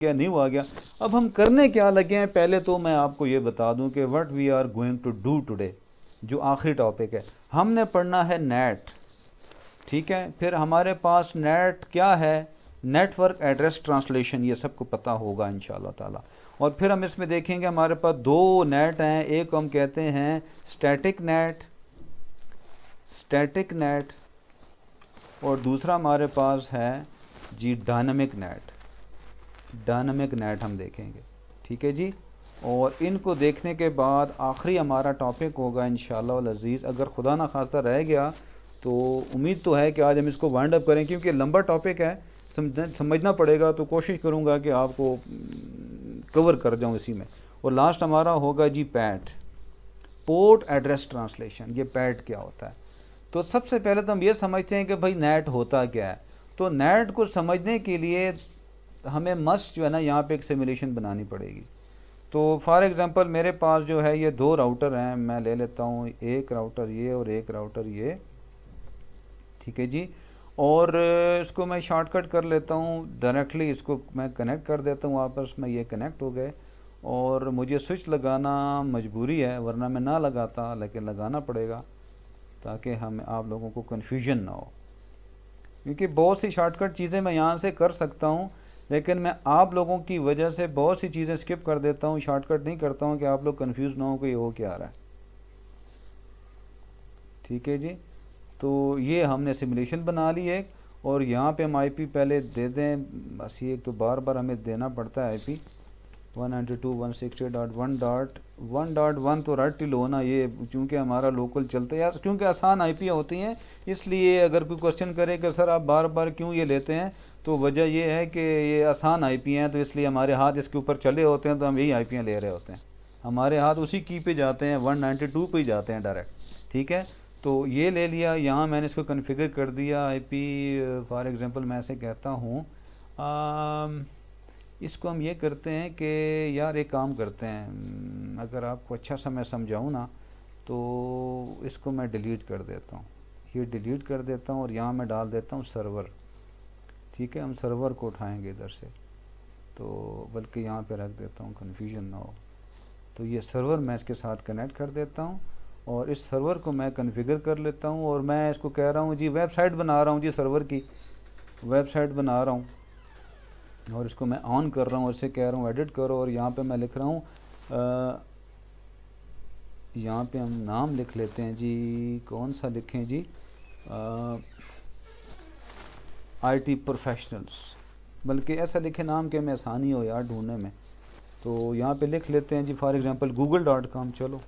गया, न्यू आ गया। अब हम करने क्या लगे हैं, पहले तो मैं आपको ये बता दूं कि what we are going to do today, जो आखिरी टॉपिक है, हमने पढ़ना है नेट। ठीक है, फिर हमारे पास नेट क्या है, नेटवर्क एड्रेस ट्रांसलेशन, ये सबको पता होगा इंशाल्लाह ताला। और फिर हम इसमें देखेंगे हमारे पास दो नेट हैं, एक हम कहते हैं स्टैटिक नेट, स्टैटिक नेट, और दूसरा हमारे पास है जी डायनामिक नेट, डायनामिक नेट हम देखेंगे। ठीक है जी, और इनको देखने के बाद आखिरी हमारा टॉपिक होगा इंशाअल्लाह अज़ीज़, अगर खुदा ना खास्ता रह गया तो उम्मीद तो है कि आज हम इसको वाइंड अप करें, क्योंकि लंबा टॉपिक है, समझना पड़ेगा, तो कोशिश करूँगा कि आपको कवर कर जाऊँ इसी में। और लास्ट हमारा होगा जी पैट, पोर्ट एड्रेस ट्रांसलेशन। ये पैट क्या होता है, तो सबसे पहले तो हम ये समझते हैं कि भाई नेट होता क्या है। तो नेट को समझने के लिए हमें मस्ट जो है ना यहाँ पे एक सिमुलेशन बनानी पड़ेगी। तो फॉर एग्जांपल मेरे पास जो है ये दो राउटर हैं, मैं ले लेता हूँ एक राउटर ये और एक राउटर ये। ठीक है जी, और इसको मैं शॉर्टकट कर लेता हूँ, डायरेक्टली इसको मैं कनेक्ट कर देता हूँ आपस में, ये कनेक्ट हो गए। और मुझे स्विच लगाना मजबूरी है, वरना मैं ना लगाता, लेकिन लगाना पड़ेगा ताकि हम आप लोगों को कन्फ्यूजन ना हो, क्योंकि बहुत सी शॉर्टकट चीज़ें मैं यहाँ से कर सकता हूँ, लेकिन मैं आप लोगों की वजह से बहुत सी चीज़ें स्किप कर देता हूँ, शॉर्टकट नहीं करता हूँ कि आप लोग कंफ्यूज ना हो कि ये हो क्या आ रहा है। ठीक है जी, तो ये हमने सिमुलेशन बना ली है, और यहाँ पे हम आईपी पहले दे दें, बस ये एक तो बार बार हमें देना पड़ता है आईपी 192.168.1.1 तो रट ही लो ना, ये चूँकि हमारा लोकल चलता है यार, क्योंकि आसान आईपी होती हैं, इसलिए अगर कोई क्वेश्चन करे कि सर आप बार बार क्यों ये लेते हैं, तो वजह ये है कि ये आसान आईपी हैं, तो इसलिए हमारे हाथ इसके ऊपर चले होते हैं, तो हम यही आईपी ले रहे होते हैं, हमारे हाथ उसी की पे जाते हैं, 192 पे ही जाते हैं डायरेक्ट। ठीक है, तो ये ले लिया, यहाँ मैंने इसको कन्फिगर कर दिया आईपी। फॉर एग्जांपल मैं ऐसे कहता हूँ, इसको हम ये करते हैं कि यार एक काम करते हैं, अगर आपको अच्छा सा मैं समझाऊँ ना, तो इसको मैं डिलीट कर देता हूँ, ये डिलीट कर देता हूँ, और यहाँ मैं डाल देता हूँ सर्वर। ठीक है, हम सर्वर को उठाएंगे इधर से, तो बल्कि यहाँ पे रख देता हूँ, कन्फ्यूजन ना हो। तो ये सर्वर मैं इसके साथ कनेक्ट कर देता हूँ, और इस सर्वर को मैं कन्फिगर कर लेता हूँ, और मैं इसको कह रहा हूँ जी वेबसाइट बना रहा हूँ जी, सर्वर की वेबसाइट बना रहा हूँ, और इसको मैं ऑन कर रहा हूँ, इससे कह रहा हूँ एडिट करो, और यहाँ पे मैं लिख रहा हूँ, यहाँ पे हम नाम लिख लेते हैं जी, कौन सा लिखें जी, IT प्रोफेशनल्स, बल्कि ऐसा लिखे नाम के में आसानी हो यार ढूंढने में। तो यहाँ पे लिख लेते हैं जी फॉर एग्जांपल google.com, चलो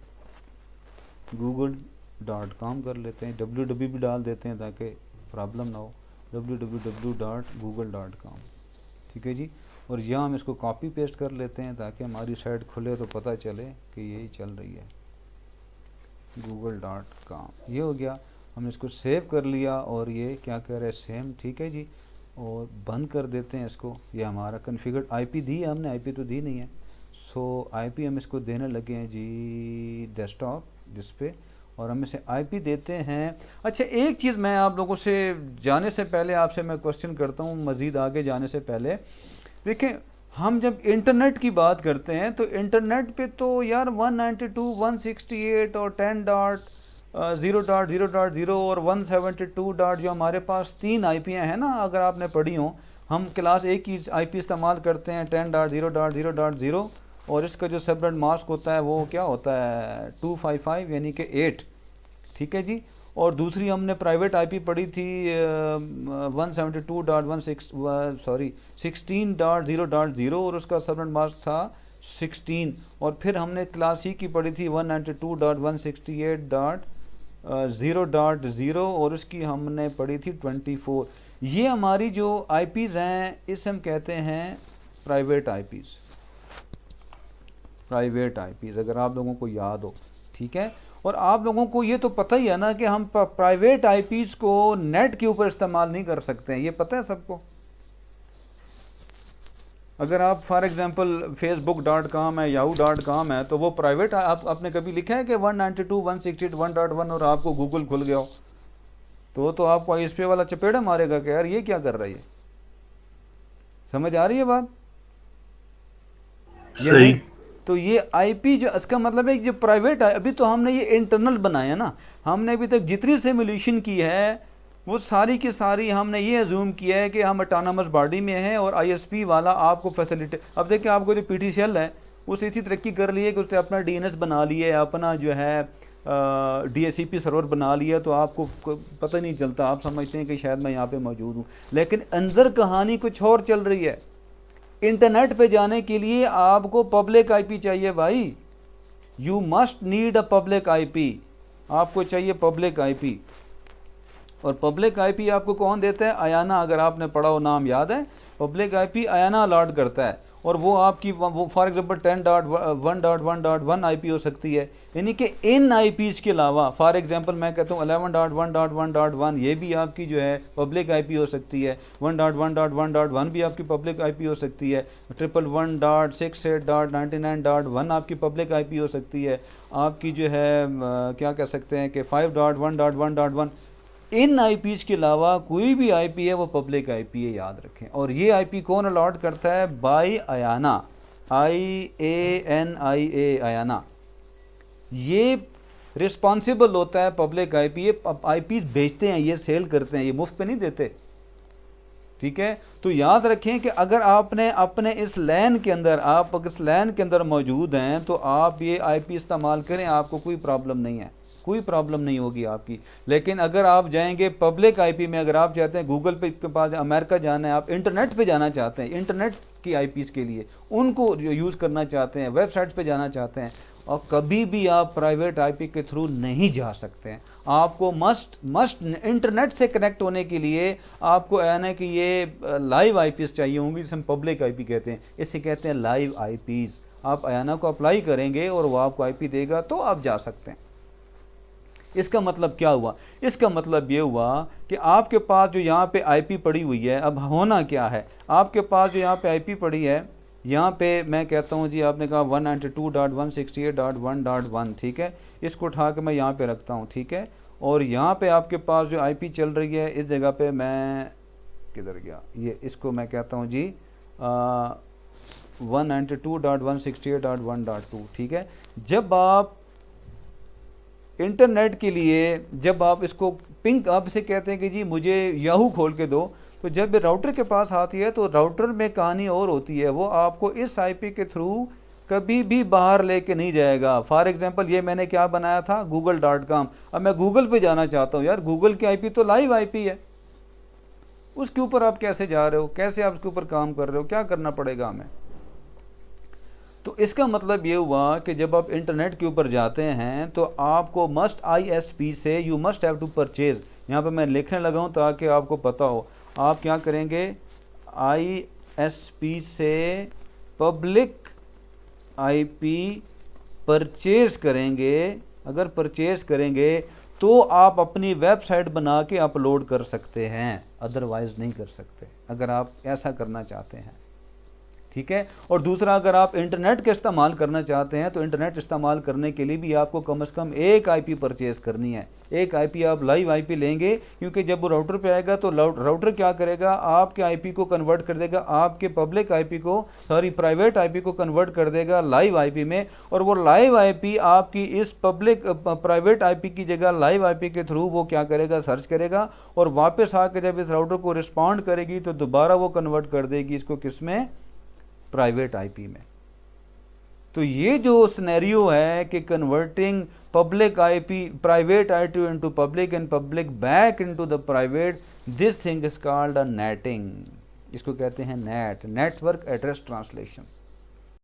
google.com कर लेते हैं, www भी डाल देते हैं ताकि प्रॉब्लम ना हो, www.google.com। ठीक है जी, और यहाँ हम इसको कॉपी पेस्ट कर लेते हैं ताकि हमारी साइट खुले तो पता चले कि यही चल रही है, google.com। ये हो गया, हमने इसको सेव कर लिया, और ये क्या कह रहे हैं सेम। ठीक है जी, और बंद कर देते हैं इसको। ये हमारा कन्फिगर्ड आईपी दी है हमने, आईपी तो दी नहीं है, सो आईपी हम इसको देने लगे हैं जी डेस्कटॉप डिस्प्ले, और हम इसे आईपी देते हैं। अच्छा, एक चीज़ मैं आप लोगों से जाने से पहले आपसे मैं क्वेश्चन करता हूँ, मज़ीद आगे जाने से पहले। देखें, हम जब इंटरनेट की बात करते हैं तो इंटरनेट पे तो यार 192, 168 और 10.0.0.0 और 172 डॉट, जो हमारे पास तीन आईपियाँ हैं ना, अगर आपने पढ़ी हो, हम क्लास एक की आईपी इस्तेमाल करते हैं 10.0.0.0, और इसका जो सबनेट मास्क होता है वो क्या होता है 255 यानी कि 8। ठीक है जी, और दूसरी हमने प्राइवेट आईपी पढ़ी थी 16.0.0, और उसका सबनेट मास्क था 16। और फिर हमने क्लास सी की पढ़ी थी 192.168.0.0, और उसकी हमने पढ़ी थी 24। ये हमारी जो आईपीज़ हैं इसे हम कहते हैं प्राइवेट आईपीज़, प्राइवेट आईपीज़, अगर आप लोगों को याद हो। ठीक है, और आप लोगों को ये तो पता ही है ना कि हम प्राइवेट आईपीज़ को नेट के ऊपर इस्तेमाल नहीं कर सकते हैं, ये पता है सबको। अगर आप फॉर एग्जांपल facebook.com है, yahoo.com है, तो वो प्राइवेट, आपने कभी लिखा है कि 192.168.1.1 और आपको गूगल खुल गया हो, तो आपको ISP वाला चपेड़ा मारेगा कि यार ये क्या कर रहा है, ये समझ आ रही है बात। ये सही। नहीं। तो ये आईपी जो इसका मतलब है कि जो प्राइवेट है, अभी तो हमने ये इंटरनल बनाया ना, हमने अभी तक जितनी सिमुलेशन की है वो सारी की सारी हमने ये अज्यूम किया है कि हम ऑटोनमस बॉडी में हैं और आईएसपी वाला आपको फैसिलिटी। अब देखिए आपको जो पीटीसीएल है उस इसी तरक्की कर ली है कि उसने अपना डीएनएस बना लिया है, अपना जो है डीएससीपी सर्वर बना लिया, तो आपको पता नहीं चलता, आप समझते हैं कि शायद मैं यहाँ पे मौजूद हूँ, लेकिन अंदर कहानी कुछ और चल रही है। इंटरनेट पे जाने के लिए आपको पब्लिक आईपी चाहिए भाई, you must need a public IP, आपको चाहिए पब्लिक आईपी। और पब्लिक आईपी आपको कौन देता है? अयाना, अगर आपने पढ़ा हो, नाम याद है, पब्लिक आईपी अयाना अलॉट करता है। और वो आपकी वो फॉर एग्जांपल 10.1.1.1 आईपी हो सकती है, यानी कि इन आईपीज़ के अलावा फॉर एग्जांपल मैं कहता हूँ 11.1.1.1 ये भी आपकी जो है पब्लिक आईपी हो सकती है, 1.1.1.1 भी आपकी पब्लिक आईपी हो सकती है, 111.68.99.1 आपकी पब्लिक आईपी हो सकती है, आपकी जो है क्या कह सकते हैं कि 5.1.1.1। इन आईपीज़ के अलावा कोई भी आईपी है वो पब्लिक आईपी है, याद रखें। और ये आईपी कौन अलॉट करता है? By IANA, IANIA, IANA. ये रिस्पॉन्सिबल होता है पब्लिक आईपी, ये आईपी भेजते हैं, ये सेल करते हैं, ये मुफ्त पे नहीं देते, ठीक है। तो याद रखें कि अगर आपने अपने इस लैन के अंदर, आप अगर इस लैन के अंदर मौजूद हैं तो आप ये आईपी इस्तेमाल करें, आपको कोई प्रॉब्लम नहीं है, कोई प्रॉब्लम नहीं होगी आपकी। लेकिन अगर आप जाएंगे पब्लिक आईपी में, अगर आप चाहते हैं गूगल पे के पास अमेरिका जाना है, आप इंटरनेट पे जाना चाहते हैं, इंटरनेट की आईपीज़ के लिए उनको यूज़ करना चाहते हैं, वेबसाइट्स पे जाना चाहते हैं, और कभी भी आप प्राइवेट आईपी के थ्रू नहीं जा सकते हैं। आपको मस्ट इंटरनेट से कनेक्ट होने के लिए आपको यानी कि ये लाइव आईपीज़ चाहिए होंगी, जिसे हम पब्लिक आईपी कहते हैं, इसे कहते हैं लाइव आईपीज़। आप अयाना को अप्लाई करेंगे और वो आपको आईपी देगा तो आप जा सकते हैं। इसका मतलब क्या हुआ? इसका मतलब ये हुआ कि आपके पास जो यहाँ पे आईपी पड़ी हुई है, अब होना क्या है, आपके पास जो यहाँ पे आईपी पड़ी है, यहाँ पे मैं कहता हूँ जी, आपने कहा 192.168.1.1, ठीक है, इसको उठा के मैं यहाँ पे रखता हूँ, ठीक है। और यहाँ पे आपके पास जो आईपी चल रही है, इस जगह पे मैं किधर गया, ये इसको मैं कहता हूँ जी 192.168.1.2, ठीक है। जब आप इंटरनेट के लिए, जब आप इसको पिंक, आप इसे कहते हैं कि जी मुझे याहू खोल के दो, तो जब राउटर के पास आती है तो राउटर में कहानी और होती है, वो आपको इस आईपी के थ्रू कभी भी बाहर लेके नहीं जाएगा। फॉर एग्जांपल ये मैंने क्या बनाया था, google.com, अब मैं गूगल पे जाना चाहता हूँ, यार गूगल की आईपी तो लाइव आईपी है, उसके ऊपर आप कैसे जा रहे हो, कैसे आप उसके ऊपर काम कर रहे हो, क्या करना पड़ेगा हमें? तो इसका मतलब ये हुआ कि जब आप इंटरनेट के ऊपर जाते हैं तो आपको मस्ट आईएसपी से you must have to purchase, यहाँ पे मैं लिखने लगा हूँ ताकि आपको पता हो, आप क्या करेंगे, आईएसपी से पब्लिक आईपी परचेज करेंगे। अगर परचेज करेंगे तो आप अपनी वेबसाइट बना के अपलोड कर सकते हैं, अदरवाइज नहीं कर सकते, अगर आप ऐसा करना चाहते हैं, ठीक है। और दूसरा, अगर आप इंटरनेट का इस्तेमाल करना चाहते हैं तो इंटरनेट इस्तेमाल करने के लिए भी आपको कम से कम एक आईपी परचेज करनी है, एक आईपी आप लाइव आईपी लेंगे, क्योंकि जब वो राउटर पे आएगा तो राउटर क्या करेगा, आपके आईपी को कन्वर्ट कर देगा, आपके पब्लिक आईपी को, सॉरी प्राइवेट आईपी को कन्वर्ट कर देगा लाइव आईपी में, और वो लाइव आईपी आपकी इस पब्लिक प्राइवेट आईपी की जगह लाइव आईपी के थ्रू वो क्या करेगा, सर्च करेगा, और वापस आकर जब इस राउटर को रिस्पॉन्ड करेगी तो दोबारा वो कन्वर्ट कर देगी इसको, किसमें, प्राइवेट आईपी में। तो ये जो सिनेरियो है कि converting public IP, private IP into public and public back into the private, this thing is called a netting, इसको कहते हैं नेट, नेटवर्क एड्रेस ट्रांसलेशन।